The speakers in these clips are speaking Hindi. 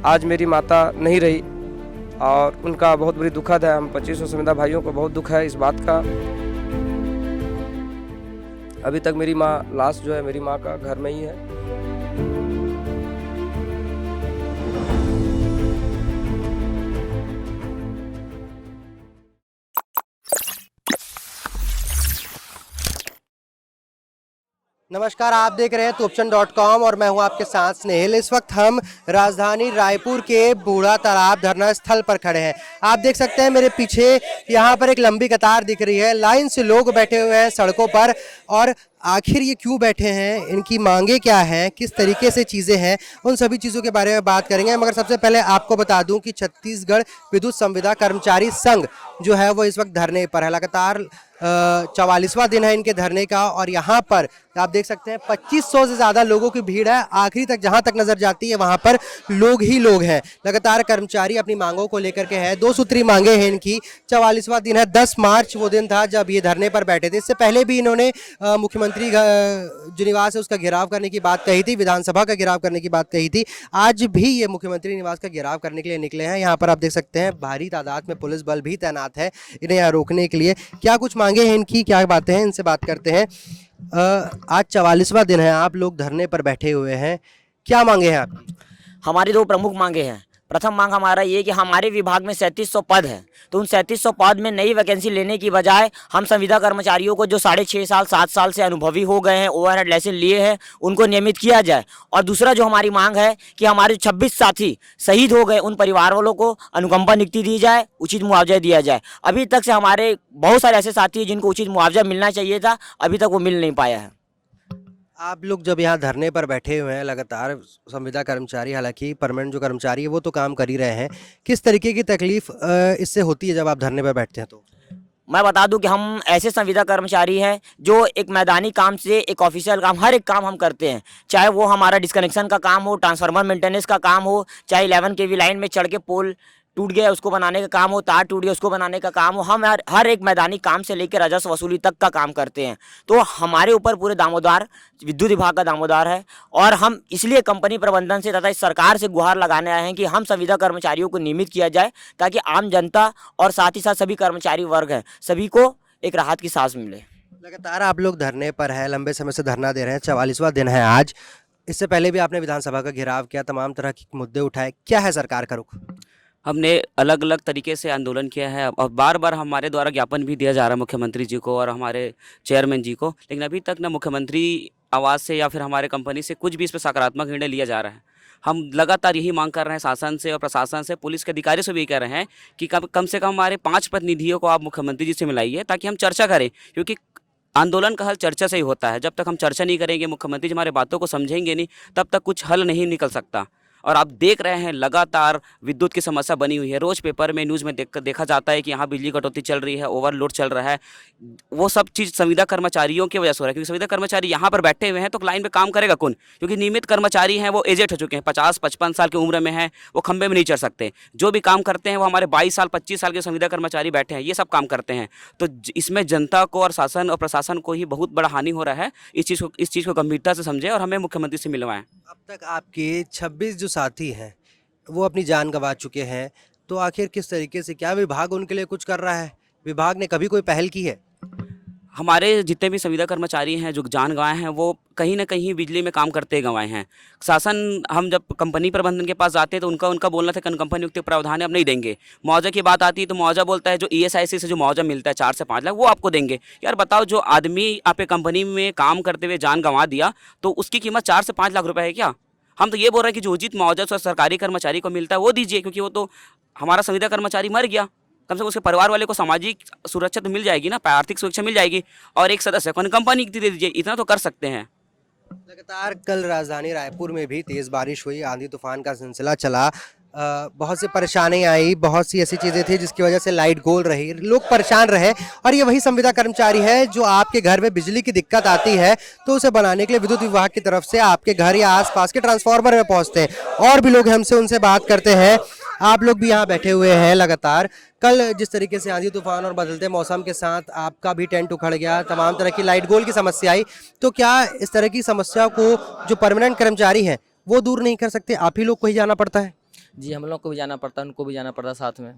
आज मेरी माता नहीं रही और उनका बहुत बड़ी दुखद है। हम 2500 संविदा भाइयों को बहुत दुख है इस बात का। अभी तक मेरी माँ लाश जो है मेरी माँ का घर में ही है। नमस्कार, आप देख रहे हैं तोपचन.com और मैं हूं आपके साथ स्नेहिल। इस वक्त हम राजधानी रायपुर के बूढ़ा तालाब धरना स्थल पर खड़े हैं। आप देख सकते हैं मेरे पीछे यहाँ पर एक लंबी कतार दिख रही है। लाइन से लोग बैठे हुए हैं सड़कों पर, और आखिर ये क्यों बैठे हैं, इनकी मांगे क्या हैं, किस तरीके से चीज़ें हैं, उन सभी चीज़ों के बारे में बात करेंगे। मगर सबसे पहले आपको बता दूं कि छत्तीसगढ़ विद्युत संविदा कर्मचारी संघ जो है वो इस वक्त धरने पर है। लगातार 44वां दिन है इनके धरने का, और यहाँ पर आप देख सकते हैं 2500 से ज़्यादा लोगों की भीड़ है। आखिरी तक जहाँ तक नज़र जाती है वहाँ पर लोग ही लोग हैं। लगातार कर्मचारी अपनी मांगों को लेकर के हैं। 2 सूत्री मांगे हैं इनकी। 44वां दिन है। 10 मार्च वो दिन था जब ये धरने पर बैठे थे। इससे पहले भी इन्होंने मुख्यमंत्री जो निवास है उसका घेराव करने की बात कही थी, विधानसभा का घेराव करने की बात कही थी। आज भी ये मुख्यमंत्री निवास का घेराव करने के लिए निकले हैं। यहाँ पर आप देख सकते हैं भारी तादाद में पुलिस बल भी तैनात है इन्हें यहाँ रोकने के लिए। क्या कुछ मांगे हैं इनकी, क्या बातें हैं, इनसे बात करते हैं। आज 44वां दिन है, आप लोग धरने पर बैठे हुए हैं, क्या मांगे हैं आपकी? हमारी 2 प्रमुख मांगे हैं। प्रथम मांग हमारा ये कि हमारे विभाग में 3700 पद है, तो उन 3700 पद में नई वैकेंसी लेने की बजाय हम संविदा कर्मचारियों को जो 6.5 साल 7 साल से अनुभवी हो गए हैं, ओवरहेड लाइसेंस लिए हैं, उनको नियमित किया जाए। और दूसरा जो हमारी मांग है कि हमारे 26 साथी शहीद हो गए, उन परिवार वालों को अनुकंपा नियुक्ति दी जाए, उचित मुआवजा दिया जाए। अभी तक से हमारे बहुत सारे ऐसे साथी हैं जिनको उचित मुआवजा मिलना चाहिए था, अभी तक वो मिल नहीं पाया है। आप लोग जब यहाँ धरने पर बैठे हुए हैं, लगातार संविदा कर्मचारी, हालांकि परमानेंट जो कर्मचारी है वो तो काम कर ही रहे हैं, किस तरीके की तकलीफ इससे होती है जब आप धरने पर बैठते हैं? तो मैं बता दूं कि हम ऐसे संविदा कर्मचारी हैं जो एक मैदानी काम से एक ऑफिशियल काम, हर एक काम हम करते हैं। चाहे वो हमारा डिस्कनेक्शन का काम हो, ट्रांसफार्मर मेंटेनेंस का काम हो, चाहे 11 kV लाइन में चढ़ के पोल टूट गया उसको बनाने का काम हो, तार टूट गया उसको बनाने का काम हो। हम हर एक मैदानी काम से लेकर राजस्व वसूली तक का काम करते हैं। तो हमारे ऊपर पूरे दामोदार विद्युत विभाग का दामोदार है, और हम इसलिए कंपनी प्रबंधन से तथा इस सरकार से गुहार लगाने आए हैं कि हम संविदा कर्मचारियों को नियमित किया जाए, ताकि आम जनता और साथ ही साथ सभी कर्मचारी वर्ग हैं, सभी को एक राहत की सांस मिले। लगातार आप लोग धरने पर है, लंबे समय से धरना दे रहे हैं, 44वां दिन है आज। इससे पहले भी आपने विधानसभा का घेराव किया, तमाम तरह के मुद्दे उठाए, क्या है सरकार का रुख? हमने अलग अलग तरीके से आंदोलन किया है, और बार बार हमारे द्वारा ज्ञापन भी दिया जा रहा है मुख्यमंत्री जी को और हमारे चेयरमैन जी को, लेकिन अभी तक न मुख्यमंत्री आवाज़ से या फिर हमारे कंपनी से कुछ भी इस पर सकारात्मक निर्णय लिया जा रहा है। हम लगातार यही मांग कर रहे हैं शासन से और प्रशासन से, पुलिस के अधिकारियों से भी कह रहे हैं कि कम से कम हमारे 5 प्रतिनिधियों को आप मुख्यमंत्री जी से मिलाइए, ताकि हम चर्चा करें, क्योंकि आंदोलन का हल चर्चा से ही होता है। जब तक हम चर्चा नहीं करेंगे, मुख्यमंत्री जी हमारे बातों को समझेंगे नहीं, तब तक कुछ हल नहीं निकल सकता। और आप देख रहे हैं लगातार विद्युत की समस्या बनी हुई है। रोज़ पेपर में, न्यूज़ में देखा जाता है कि यहाँ बिजली कटौती चल रही है, ओवरलोड चल रहा है। वो सब चीज़ संविदा कर्मचारियों की वजह से हो रहा है, क्योंकि संविदा कर्मचारी यहाँ पर बैठे हुए हैं तो लाइन पे काम करेगा कौन? क्योंकि नियमित कर्मचारी हैं वो एजेड हो चुके हैं, 50-55 साल की उम्र में हैं, वो खंभे में नहीं चढ़ सकते। जो भी काम करते हैं वो हमारे 22 साल 25 साल के संविदा कर्मचारी बैठे हैं, ये सब काम करते हैं। तो इसमें जनता को और शासन और प्रशासन को ही बहुत बड़ा हानि हो रहा है। इस चीज़ को गंभीरता से समझें और हमें मुख्यमंत्री से मिलवाएं। अब तक आपके 26 जो साथी हैं वो अपनी जान गंवा चुके हैं, तो आखिर किस तरीके से, क्या विभाग उनके लिए कुछ कर रहा है? विभाग ने कभी कोई पहल की है? हमारे जितने भी संविदा कर्मचारी हैं जो जान गंवाए हैं, वो कहीं ना कहीं बिजली में काम करते गंवाए हैं। शासन, हम जब कंपनी प्रबंधन के पास जाते हैं तो उनका बोलना था कि अनुकंपा नियुक्ति प्रावधान है, अब नहीं देंगे। मुआवजा की बात आती है तो मुआवजा बोलता है जो ESIC से जो मुआवजा मिलता है 4 से 5 लाख, वो आपको देंगे। यार बताओ, जो आदमी आपके कंपनी में काम करते हुए जान गंवा दिया तो उसकी कीमत 4 से 5 लाख रुपये है क्या? हम तो ये बोल रहे हैं कि जो उचित मुआवजा सरकारी कर्मचारी को मिलता है वो दीजिए, क्योंकि वो तो हमारा संविदा कर्मचारी मर गया, कम से कम उसके परिवार वाले को सामाजिक सुरक्षा तो मिल जाएगी ना, आर्थिक सुरक्षा मिल जाएगी, और एक सदस्य को अनुकंपा नियुक्ति दे दीजिए, इतना तो कर सकते हैं। लगातार कल राजधानी रायपुर में भी तेज़ बारिश हुई, आंधी तूफान का सिलसिला चला, बहुत सी परेशानी आई, बहुत सी ऐसी चीज़ें थी जिसकी वजह से लाइट गोल रही, लोग परेशान रहे। और ये वही संविदा कर्मचारी है जो आपके घर में बिजली की दिक्कत आती है तो उसे बनाने के लिए विद्युत विभाग की तरफ से आपके घर या आसपास के ट्रांसफार्मर में पहुंचते हैं। और भी लोग हमसे उनसे बात करते हैं। आप लोग भी यहाँ बैठे हुए हैं लगातार। कल जिस तरीके से आंधी तूफान और बदलते मौसम के साथ आपका भी टेंट उखड़ गया, तमाम तरह की लाइट गोल की समस्या आई, तो क्या इस तरह की समस्या को जो परमानेंट कर्मचारी हैं वो दूर नहीं कर सकते? आप ही लोग को ही जाना पड़ता है? जी हम लोग को भी जाना पड़ता है, उनको भी जाना पड़ता है साथ में।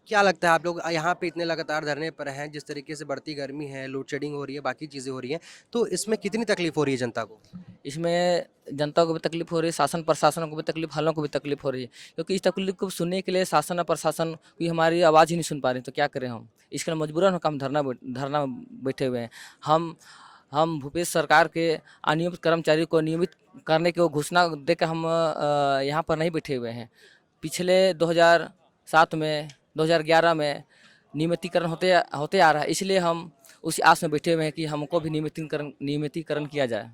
क्या लगता है आप लोग यहाँ पे इतने लगातार धरने पर हैं, जिस तरीके से बढ़ती गर्मी है, लोड शेडिंग हो रही है, बाकी चीज़ें हो रही हैं, तो इसमें कितनी तकलीफ हो रही है जनता को? इसमें जनता को भी तकलीफ हो रही है, शासन प्रशासन को भी तकलीफ, हम लोग को भी तकलीफ हो रही है, क्योंकि इस तकलीफ को सुनने के लिए शासन और प्रशासन की हमारी आवाज़ ही नहीं सुन पा रही, तो क्या करें हम? इसके लिए मजबूरन हम धरना में बैठे हुए हैं। हम भूपेश सरकार के अनियमित कर्मचारी को नियमित करने की घोषणा देकर हम यहाँ पर नहीं बैठे हुए हैं। पिछले 2007 में 2011 में नियमितीकरण होते आ रहा है, इसलिए हम उसी आस में बैठे हुए हैं कि हमको भी नियमितीकरण किया जाए।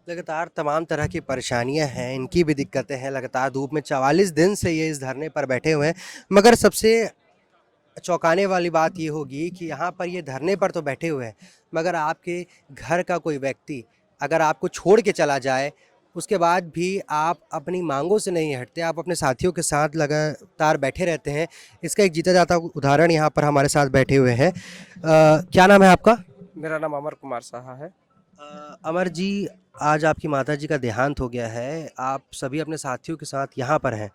लगातार तमाम तरह की परेशानियां हैं, इनकी भी दिक्कतें हैं। लगातार धूप में 44 दिन से ये इस धरने पर बैठे हुए हैं, मगर सबसे चौंकाने वाली बात ये होगी कि यहाँ पर ये धरने पर तो बैठे हुए हैं, मगर आपके घर का कोई व्यक्ति अगर आपको छोड़ के चला जाए, उसके बाद भी आप अपनी मांगों से नहीं हटते, आप अपने साथियों के साथ लगातार बैठे रहते हैं। इसका एक जीता जाता उदाहरण यहाँ पर हमारे साथ बैठे हुए हैं। क्या नाम है आपका? मेरा नाम अमर कुमार साहा है। अमर जी, आज आपकी माता जी का देहांत हो गया है, आप सभी अपने साथियों के साथ यहाँ पर हैं।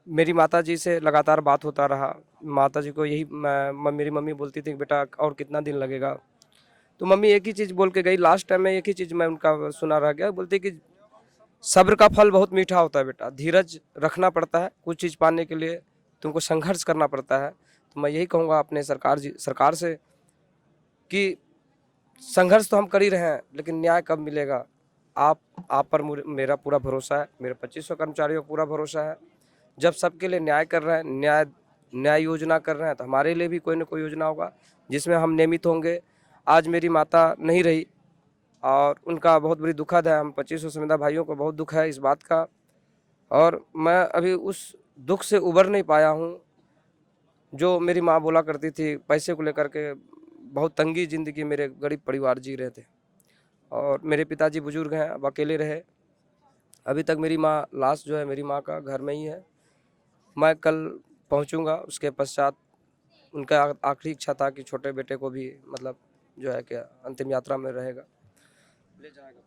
मेरी माता जी से लगातार बात होता रहा। माता जी को यही मेरी मम्मी बोलती थी कि बेटा और कितना दिन लगेगा, तो मम्मी एक ही चीज़ बोल के गई। लास्ट टाइम में एक ही चीज़ मैं उनका सुना रह गया, बोलती कि सब्र का फल बहुत मीठा होता है बेटा, धीरज रखना पड़ता है, कुछ चीज़ पाने के लिए तुमको संघर्ष करना पड़ता है। तो मैं यही कहूँगा अपने सरकार से कि संघर्ष तो हम कर ही रहे हैं, लेकिन न्याय कब मिलेगा? आप पर मेरा पूरा भरोसा है, मेरे 2500 कर्मचारियों को पूरा भरोसा है। जब सबके लिए न्याय कर रहे हैं, न्याय योजना कर रहे हैं, तो हमारे लिए भी कोई ना कोई योजना होगा जिसमें हम नियमित होंगे। आज मेरी माता नहीं रही और उनका बहुत बड़ी दुखद है। हम 2500 संविदा भाइयों को बहुत दुख है इस बात का, और मैं अभी उस दुख से उबर नहीं पाया हूँ। जो मेरी माँ बोला करती थी, पैसे को लेकर के बहुत तंगी ज़िंदगी मेरे गरीब परिवार जी रहे थे, और मेरे पिताजी बुजुर्ग हैं, अब अकेले रहे। अभी तक मेरी माँ लाश जो है मेरी माँ का घर में ही है। मैं कल पहुंचूंगा, उसके पश्चात उनका आखिरी इच्छा था कि छोटे बेटे को भी मतलब जो है क्या अंतिम यात्रा में रहेगा, ले जाएगा।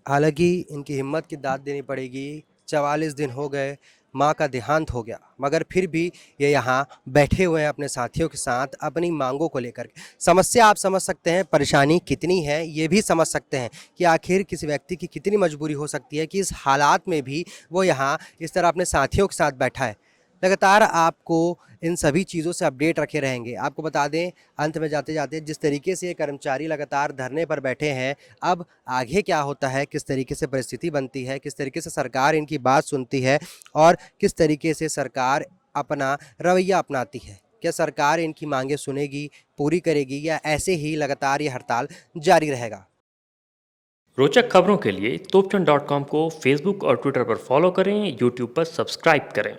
हालांकि इनकी हिम्मत की दाद देनी पड़ेगी। 44 दिन हो गए, माँ का देहांत हो गया, मगर फिर भी ये यहाँ बैठे हुए हैं अपने साथियों के साथ अपनी मांगों को लेकर के। समस्या आप समझ सकते हैं, परेशानी कितनी है ये भी समझ सकते हैं कि आखिर किसी व्यक्ति की कितनी मजबूरी हो सकती है कि इस हालात में भी वो यहाँ इस तरह अपने साथियों के साथ बैठा है। लगातार आपको इन सभी चीज़ों से अपडेट रखे रहेंगे। आपको बता दें, अंत में जाते जाते, जिस तरीके से ये कर्मचारी लगातार धरने पर बैठे हैं, अब आगे क्या होता है, किस तरीके से परिस्थिति बनती है, किस तरीके से सरकार इनकी बात सुनती है और किस तरीके से सरकार अपना रवैया अपनाती है। क्या सरकार इनकी मांगें सुनेगी, पूरी करेगी, या ऐसे ही लगातार ये हड़ताल जारी रहेगा? रोचक खबरों के लिए तोपचन.com को फेसबुक और ट्विटर पर फॉलो करें, यूट्यूब पर सब्सक्राइब करें।